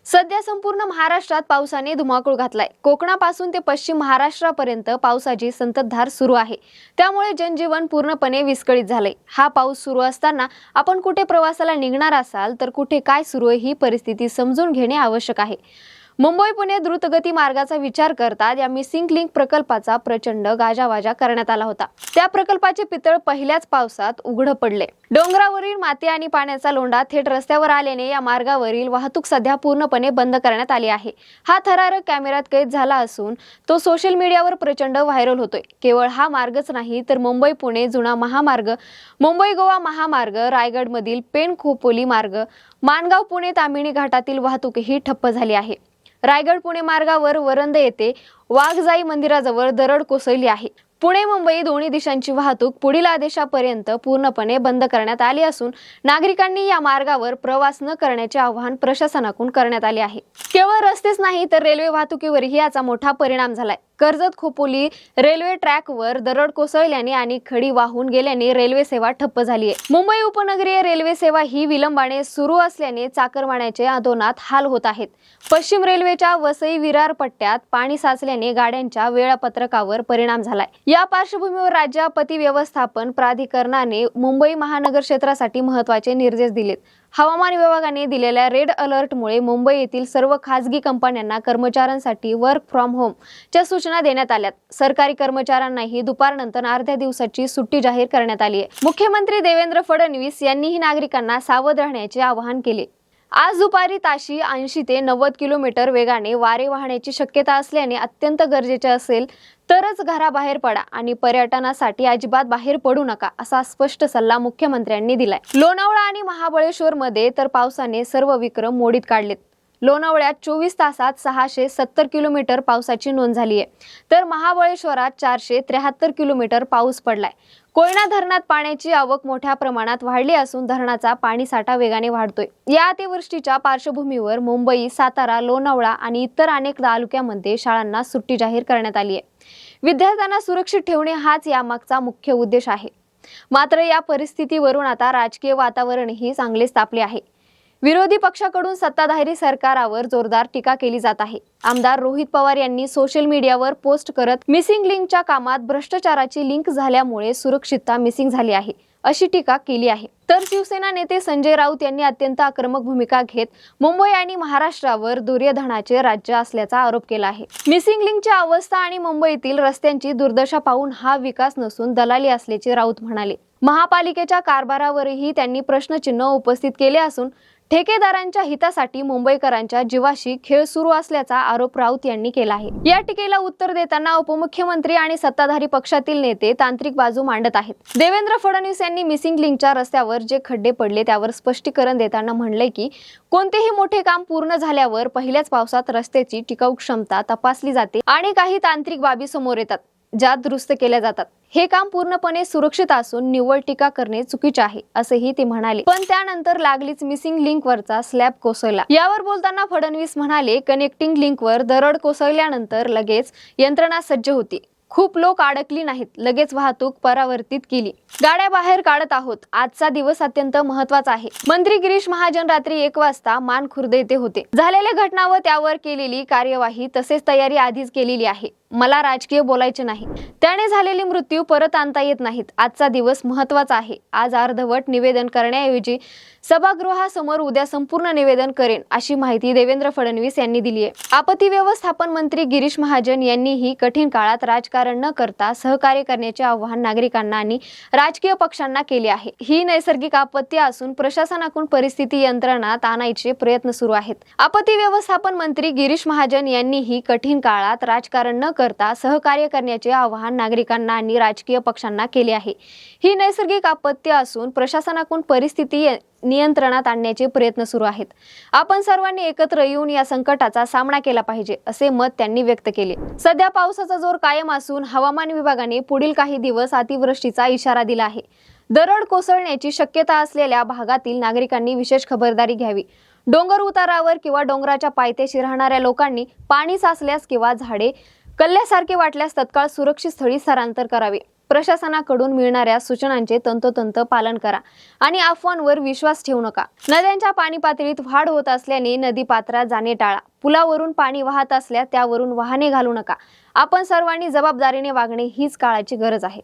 सध्या संपूर्ण महाराष्ट्रात पावसाने धुमाकूळ घातलाय। कोकणापासून ते पश्चिम महाराष्ट्रापर्यंत पावसाची संततधार सुरू आहे। त्यामुळे जनजीवन पूर्णपणे विस्कळीत झालंय। हा पाऊस सुरू असताना आपण कुठे प्रवासाला निघणार असाल तर कुठे काय सुरू आहे ही परिस्थिती समजून घेणे आवश्यक आहे। मुंबई पुणे द्रुतगती मार्गाचा विचार करता या मिसिंग लिंक प्रकल्पाचा प्रचंड गाजावाजा करण्यात आला होता। त्या प्रकल्पाचे पितळ पहिल्याच पावसात उघड पडले। डोंगरावरील माती आणि पाण्याचा लोंढा थेट रस्त्यावर आल्याने या मार्गावरील वाहतूक सध्या पूर्णपणे बंद करण्यात आली आहे। हा थरारक कॅमेऱ्यात कैद झाला असून तो सोशल मीडियावर प्रचंड व्हायरल होतोय। केवळ हा मार्गच नाही तर मुंबई पुणे जुना महामार्ग, मुंबई गोवा महामार्ग, रायगड मधील पेण खोपोली मार्ग, माणगाव पुणे तामिणी घाटातील वाहतूकही ठप्प झाली आहे। रायगड पुणे मार्गावर वरंद येथे वाघजाई मंदिराजवळ दरड कोसळली आहे। पुणे मुंबई दोन्ही दिशांची वाहतूक पुढील आदेशापर्यंत पूर्णपणे बंद करण्यात आली असून नागरिकांनी या मार्गावर प्रवास न करण्याचे आवाहन प्रशासनाकडून करण्यात आले आहे। केवळ रस्तेच नाही तर रेल्वे वाहतुकीवरही याचा मोठा परिणाम झालाय। कर्जत खोपोली रेल्वे ट्रॅकवर दरड कोसळल्याने आणि खडी वाहून गेल्याने रेल्वे सेवा ठप्प झाली आहे। मुंबई उपनगरीय रेल्वे सेवा ही विलंबाने सुरू असल्याने चाकरमान्याचे अधोनात हाल होत आहेत। पश्चिम रेल्वेच्या वसई विरार पट्ट्यात पाणी साचल्याने गाड्यांच्या वेळापत्रकावर परिणाम झालाय। या पार्श्वभूमीवर राज्य आपत्ती व्यवस्थापन प्राधिकरणाने मुंबई महानगर क्षेत्रासाठी महत्त्वाचे निर्देश दिलेत। हवामान विभागाने दिलेल्या रेड अलर्टमुळे मुंबई येथील सर्व खासगी कंपन्यांना कर्मचाऱ्यांसाठी वर्क फ्रॉम होम च्या सूचना देण्यात आल्यात। सरकारी कर्मचाऱ्यांनाही दुपारनंतर अर्ध्या दिवसाची सुट्टी जाहीर करण्यात आली आहे। मुख्यमंत्री देवेंद्र फडणवीस यांनीही नागरिकांना सावध राहण्याचे आवाहन केले। आज दुपारी ताशी 80 ते 90 किलोमीटर वेगाने वारे वाहण्याची शक्यता असल्याने अत्यंत गरजेचे असेल तरच घराबाहेर पडा आणि पर्यटनासाठी अजिबात बाहेर पडू नका असा स्पष्ट सल्ला मुख्यमंत्र्यांनी दिलाय। लोणावळा आणि महाबळेश्वर मध्ये तर पावसाने सर्व विक्रम मोडीत काढलेत। लोणावळ्यात 24 तासात 670 किलोमीटर पावसाची नोंद झाली आहे, तर महाबळेश्वरात 473 किलोमीटर पाऊस पडलाय। कोयना धरणात पाण्याची आवक मोठ्या प्रमाणात वाढली असून धरणाचा पाणीसाठा वेगाने वाढतोय। या अतिवृष्टीच्या पार्श्वभूमीवर मुंबई, सातारा, लोणावळा आणि इतर अनेक तालुक्यांमध्ये शाळांना सुट्टी जाहीर करण्यात आली आहे। विद्यार्थ्यांना सुरक्षित ठेवणे हाच यामागचा मुख्य उद्देश आहे। मात्र या परिस्थितीवरून आता राजकीय वातावरणही चांगलेच तापले आहे। विरोधी पक्षाकडून सत्ताधारी सरकारावर जोरदार टीका केली जात आहे। आमदार रोहित पवार यांनी सोशल मीडियावर पोस्ट करत मिसिंग लिंकच्या कामात भ्रष्टाचाराची लिंक झाल्यामुळे सुरक्षितता मिसिंग झाली आहे अशी टीका केली आहे। तर शिवसेना नेते संजय राऊत यांनी अत्यंत आक्रमक भूमिका घेत मुंबई आणि महाराष्ट्रावर दुर्योधनाचे राज्य असल्याचा आरोप केला आहे। मिसिंग लिंकची अवस्था आणि मुंबईतील रस्त्यांची दुर्दशा पाहून हा विकास नसून दलाली असल्याचे राऊत म्हणाले। महापालिकेच्या कारभारावरही त्यांनी प्रश्नचिन्ह उपस्थित केले असून ठेकेदारांच्या हितासाठी मुंबईकरांच्या जीवाशी खेळ सुरू असल्याचा आरोप राऊत यांनी केला आहे। या टीकेला उत्तर देताना उपमुख्यमंत्री आणि सत्ताधारी पक्षातील नेते तांत्रिक बाजू मांडत आहेत। देवेंद्र फडणवीस यांनी मिसिंग लिंकच्या रस्त्यावर जे खड्डे पडले त्यावर स्पष्टीकरण देताना म्हणले की कोणतेही मोठे काम पूर्ण झाल्यावर पहिल्याच पावसात रस्त्याची टिकाऊ क्षमता तपासली जाते आणि काही तांत्रिक बाबी समोर येतात ज्या दुरुस्त केल्या जातात। हे काम पूर्णपणे सुरक्षित असून निव्वळ टीका करणे चुकीचे आहे असेही ते म्हणाले। पण त्यानंतर लागलीच मिसिंग लिंकवरचा स्लॅब कोसळला। यावर बोलताना फडणवीस म्हणाले, कनेक्टिंग लिंकवर दरड कोसळल्यानंतर लगेच यंत्रणा सज्ज होती। खूप लोक अडकली नाहीत, लगेच वाहतूक परावर्तित केली। गाड्या बाहेर काढत आहोत। आजचा दिवस अत्यंत महत्त्वाचा आहे। मंत्री गिरीश महाजन रात्री 1 वाजता मानखुर्द येथे होते। झालेल्या घटना व त्यावर केलेली कार्यवाही तसेच तयारी आधीच केलेली आहे। मला राजकीय बोलायचे नाही। त्याने झालेले मृत्यू परत आणता येत नाहीत। आजचा दिवस महत्त्वाचा आहे। आज अर्धवट निवेदन करण्याऐवजी सभागृहासमोर उद्या संपूर्ण निवेदन करेन अशी माहिती देवेंद्र फडणवीस यांनी दिली आहे। आपत्ती व्यवस्थापन मंत्री गिरीश महाजन यांनीही कठीण काळात राजकारण न करता सहकार्य करण्याचे आवाहन नागरिकांना आणि राजकीय पक्षांना केले आहे। ही नैसर्गिक आपत्ती असून प्रशासनाकडून परिस्थिती यंत्रणात आणायचे प्रयत्न सुरू आहेत। आपत्ती व्यवस्थापन मंत्री गिरीश महाजन यांनीही कठीण काळात राजकारण न करता सहकार्य करण्याचे आवाहन नागरिकांना आणि राजकीय पक्षांना केले आहे। ही नैसर्गिक आपत्ती असून प्रशासनाकडून परिस्थिती नियंत्रणात आणण्याचे प्रयत्न सुरू आहेत। आपण सर्वांनी एकत्र येऊन या संकटाचा सामना केला पाहिजे असे मत त्यांनी व्यक्त केले। सध्या पावसाचा जोर कायम असून हवामान विभागाने पुढील काही दिवस अतिवृष्टीचा इशारा दिला आहे। दरड कोसळण्याची शक्यता असलेल्या भागातील नागरिकांनी विशेष खबरदारी घ्यावी। डोंगर उतारावर किंवा डोंगराच्या पायथ्याशी राहणाऱ्या लोकांनी पाणी साचल्यास किंवा झाडे कल्ल्यासारखे वाटल्यास तत्काळ सुरक्षित स्थळी स्थलांतर करावे। प्रशासनाकडून मिळणाऱ्या सूचनांचे तंतोतंत पालन करा आणि अफवांवर विश्वास ठेवू नका। नद्यांच्या पाणी पातळीत वाढ होत असल्याने नदी पात्रात जाणे टाळा। पुलावरून पाणी वाहत असल्यास त्यावरून वाहने घालू नका। आपण सर्वांनी जबाबदारीने वागणे हीच काळाची गरज आहे।